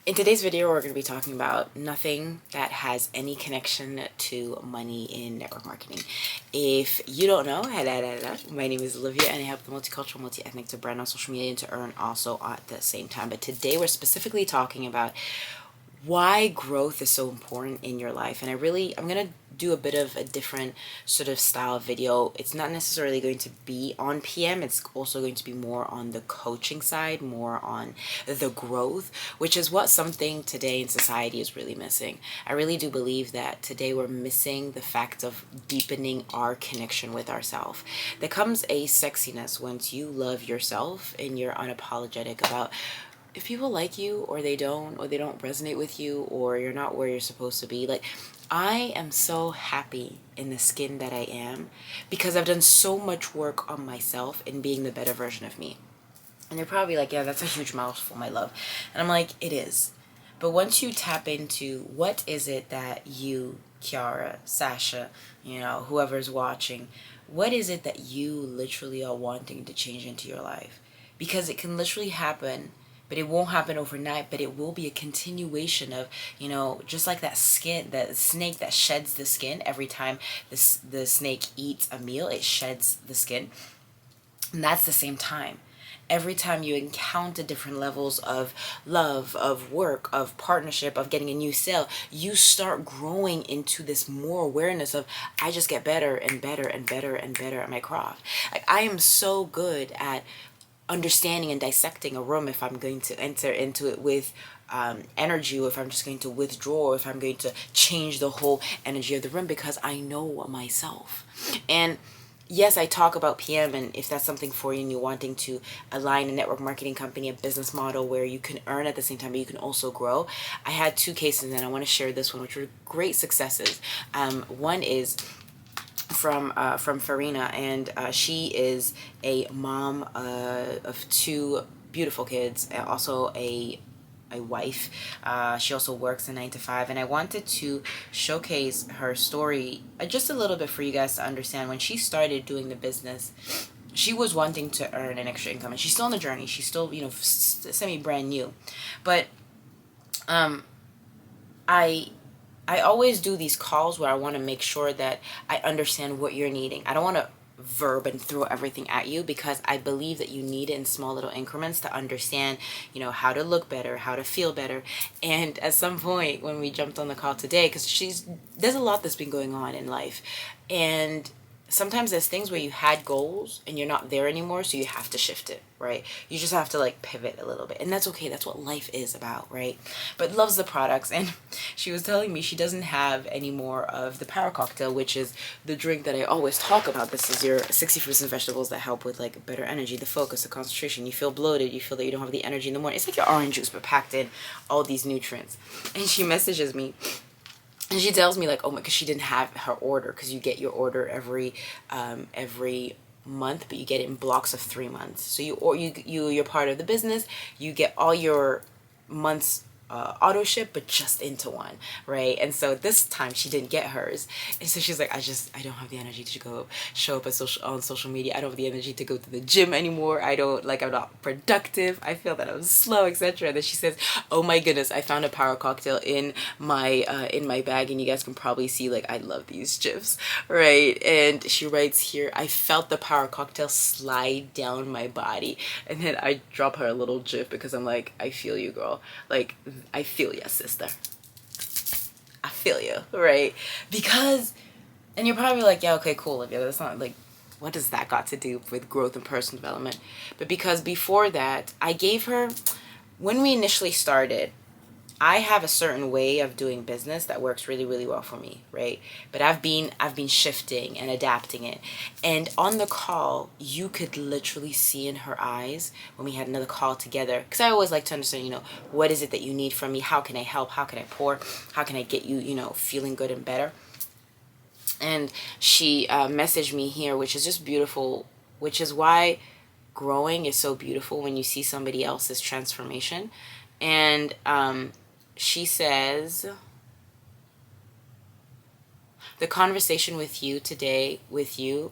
In today's video, we're going to be talking about nothing that has any connection to money in network marketing. If you don't know, my name is Olivia and I help the multicultural, multi-ethnic to brand on social media and to earn also at the same time. But today we're specifically talking about why growth is so important in your life. And I'm going to do a bit of a different sort of style video. It's not necessarily going to be on PM. It's also going to be more on the coaching side, more on the growth, which is what something today in society is really missing. I really do believe that today we're missing the fact of deepening our connection with ourselves. There comes a sexiness once you love yourself and you're unapologetic about if people like you or they don't resonate with you, or you're not where you're supposed to be. Like, I am so happy in the skin that I am because I've done so much work on myself in being the better version of me. And you're probably like, yeah, that's a huge mouthful, my love. And I'm like, it is. But once you tap into what is it that you, Kiara, Sasha, whoever's watching, what is it that you literally are wanting to change into your life? Because it can literally happen, but it won't happen overnight, but it will be a continuation of, just like that snake that sheds the skin every time the snake eats a meal, it sheds the skin. And that's the same time. Every time you encounter different levels of love, of work, of partnership, of getting a new sale, you start growing into this more awareness of, I just get better and better and better and better at my craft. Like, I am so good at understanding and dissecting a room if I'm going to enter into it with energy, or if I'm just going to withdraw, or if I'm going to change the whole energy of the room, because I know myself. And yes, I talk about PM, and if that's something for you and you're wanting to align a network marketing company, a business model where you can earn at the same time, but you can also grow. I had two cases, and I want to share this one, which were great successes. One is from Farina, and she is a mom of two beautiful kids, and also a wife. She also works a 9 to 5, and I wanted to showcase her story just a little bit for you guys to understand. When she started doing the business, she was wanting to earn an extra income, and she's still on the journey. She's still, semi brand new, but I always do these calls where I want to make sure that I understand what you're needing. I don't want to verb and throw everything at you, because I believe that you need it in small little increments to understand, how to look better, how to feel better. And at some point when we jumped on the call today, because there's a lot that's been going on in life, and sometimes there's things where you had goals and you're not there anymore, so you have to shift it, right? You just have to like pivot a little bit, and that's okay. That's what life is about, right? But loves the products, and she was telling me she doesn't have any more of the power cocktail, which is the drink that I always talk about. This is your 60 fruits and vegetables that help with like better energy, the focus, the concentration. You feel bloated, you feel that you don't have the energy in the morning. It's like your orange juice but packed in all these nutrients. And she messages me, and she tells me like, oh my, because she didn't have her order, because you get your order every month, but you get it in blocks of 3 months. So you're part of the business. You get all your months auto ship, but just into one, right? And so this time she didn't get hers, and so she's like, I don't have the energy to go show up on social media. I don't have the energy to go to the gym anymore. I'm not productive. I feel that I'm slow, etc. And then she says, oh my goodness, I found a power cocktail in my bag, and you guys can probably see, like, I love these gifs, right? And she writes here, I felt the power cocktail slide down my body. And then I drop her a little gif, because I'm like, I feel you, girl. Like, I feel you, sister. I feel you, right? Because, and you're probably like, yeah, okay, cool, Olivia. That's not like, what does that got to do with growth and personal development? But because before that, I gave her, when we initially started, I have a certain way of doing business that works really, really well for me, right? But I've been shifting and adapting it. And on the call, you could literally see in her eyes when we had another call together, because I always like to understand, what is it that you need from me? How can I help? How can I pour? How can I get you, feeling good and better? And she messaged me here, which is just beautiful, which is why growing is so beautiful when you see somebody else's transformation. And she says, the conversation with you today, the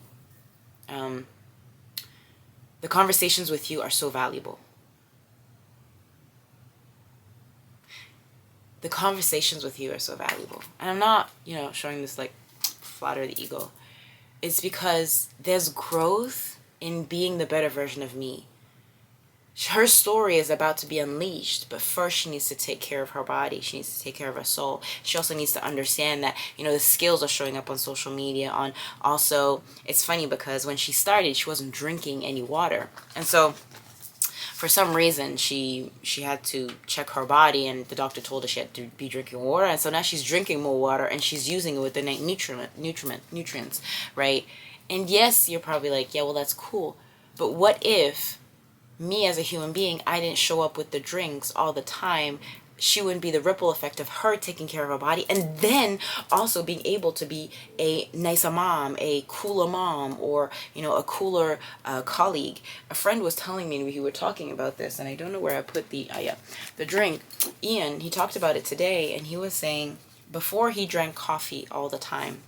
conversations with you are so valuable. the conversations with you are so valuable. And I'm not, showing this like flatter the ego. It's because there's growth in being the better version of me. Her story is about to be unleashed, but first she needs to take care of her body. She needs to take care of her soul. She also needs to understand that, the skills are showing up on social media. Also, it's funny because when she started, she wasn't drinking any water. And so for some reason, she had to check her body, and the doctor told her she had to be drinking water. And so now she's drinking more water, and she's using it with the nutrients, right? And yes, you're probably like, yeah, well, that's cool. But what if me as a human being, I didn't show up with the drinks all the time? She wouldn't be the ripple effect of her taking care of her body and then also being able to be a nicer mom, a cooler mom, or, a cooler colleague. A friend was telling me, we were talking about this, and I don't know where I put the drink. Ian, he talked about it today, and he was saying before he drank coffee all the time,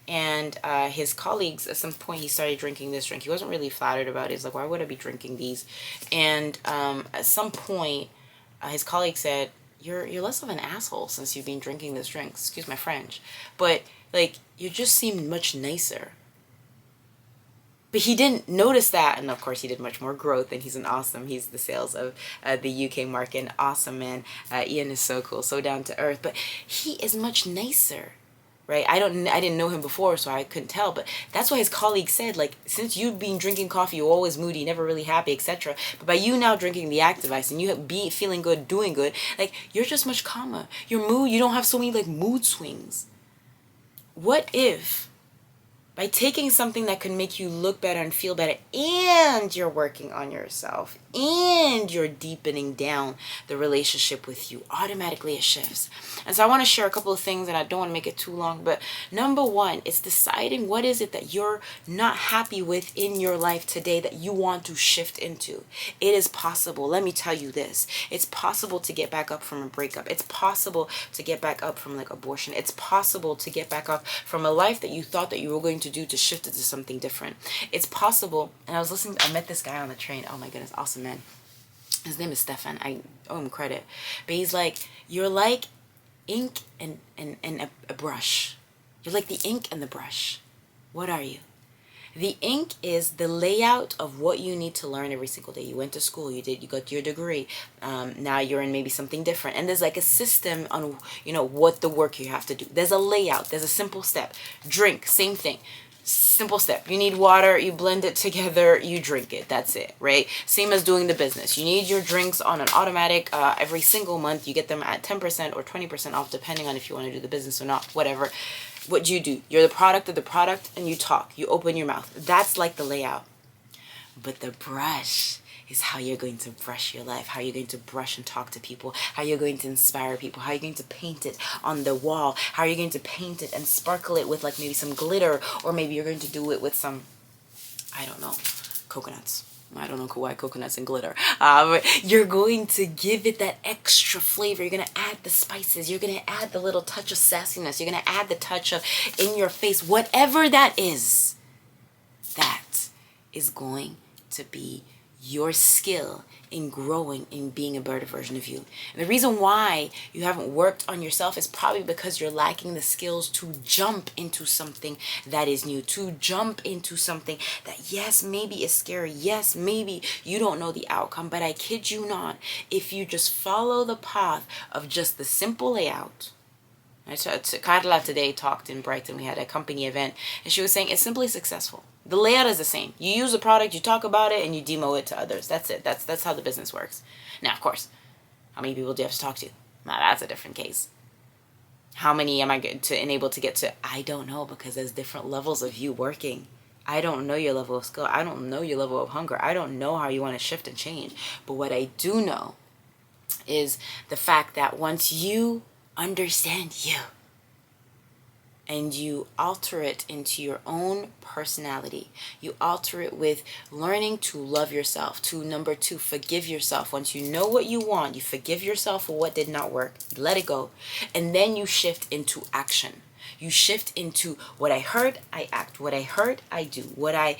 and his colleagues, at some point, he started drinking this drink. He wasn't really flattered about it. He's like, why would I be drinking these? And at some point, his colleague said, you're less of an asshole since you've been drinking this drink. Excuse my French. But, you just seem much nicer. But he didn't notice that. And, of course, he did much more growth. And he's he's the sales of the UK market. An awesome man. Ian is so cool, so down to earth. But he is much nicer. Right? I didn't know him before, so I couldn't tell, but that's why his colleague said, since you've been drinking coffee, you're always moody, never really happy, etc. But by you now drinking the Active Ice and you be feeling good, doing good, you're just much calmer. Your mood, you don't have so many mood swings. What if by taking something that could make you look better and feel better, and you're working on yourself, and you're deepening down the relationship with you, automatically it shifts. And so I want to share a couple of things, and I don't want to make it too long, but number one, it's deciding what is it that you're not happy with in your life today that you want to shift into. It is possible. Let me tell you this. It's possible to get back up from a breakup. It's possible to get back up from abortion. It's possible to get back up from a life that you thought that you were going to do to shift it to something different. It's possible. And I met this guy on the train. Oh my goodness, awesome man. His name is Stefan. I owe him credit. But he's like, you're like ink and a brush. You're like the ink and the brush. What are you? The ink is the layout of what you need to learn every single day. You went to school, you got your degree. Now you're in maybe something different. And there's a system on, what the work you have to do. There's a layout. There's a simple step. Drink, same thing. Simple step. You need water, you blend it together, you drink it. That's it, right? Same as doing the business. You need your drinks on an automatic every single month. You get them at 10% or 20% off, depending on if you want to do the business or not, whatever. What do? You're the product of the product, and you talk. You open your mouth. That's the layout. But the brush is how you're going to brush your life, how you're going to brush and talk to people, how you're going to inspire people, how you're going to paint it on the wall, how you're going to paint it and sparkle it with maybe some glitter, or maybe you're going to do it with some, I don't know, coconuts. I don't know why coconuts and glitter. But you're going to give it that extra flavor. You're going to add the spices. You're going to add the little touch of sassiness. You're going to add the touch of in your face. Whatever that is going to be your skill in growing, in being a better version of you. And the reason why you haven't worked on yourself is probably because you're lacking the skills to jump into something that is new, to jump into something that, yes, maybe is scary. Yes, maybe you don't know the outcome, but I kid you not, if you just follow the path of just the simple layout. Carla today talked in Brighton. We had a company event, and she was saying it's simply successful. The layout is the same. You use the product, you talk about it, and you demo it to others. That's it. That's how the business works. Now, of course, how many people do you have to talk to? Now, that's a different case. How many am I able to get to? I don't know, because there's different levels of you working. I don't know your level of skill. I don't know your level of hunger. I don't know how you want to shift and change. But what I do know is the fact that once you understand you, and you alter it into your own personality. You alter it with learning to love yourself. To number 2, forgive yourself. Once you know what you want, you forgive yourself for what did not work. Let it go. And then you shift into action. You shift into what I heard, I act. What I heard, I do. What I,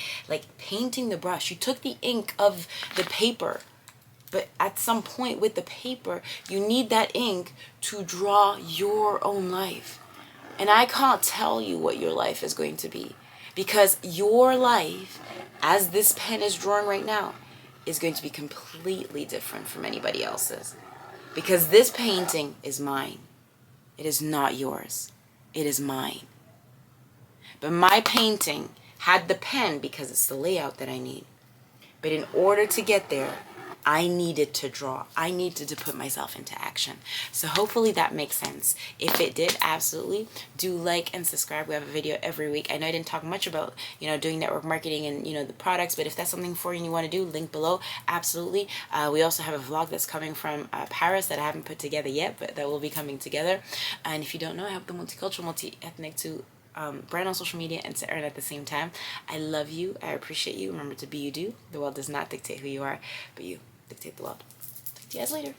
painting the brush. You took the ink of the paper But at some point with the paper, you need that ink to draw your own life. And I can't tell you what your life is going to be, because your life, as this pen is drawing right now, is going to be completely different from anybody else's. Because this painting is mine. It is not yours. It is mine. But my painting had the pen because it's the layout that I need. But in order to get there, I needed to draw. I needed to put myself into action. So hopefully that makes sense. If it did, absolutely, do like and subscribe. We have a video every week. I know I didn't talk much about, doing network marketing and, the products, but if that's something for you and you want to do, link below, absolutely. We also have a vlog that's coming from Paris that I haven't put together yet, but that will be coming together. And if you don't know, I help the multicultural, multi-ethnic to brand on social media and to earn at the same time. I love you. I appreciate you. Remember to be you do. The world does not dictate who you are, but you dictate the world. Talk to you guys later.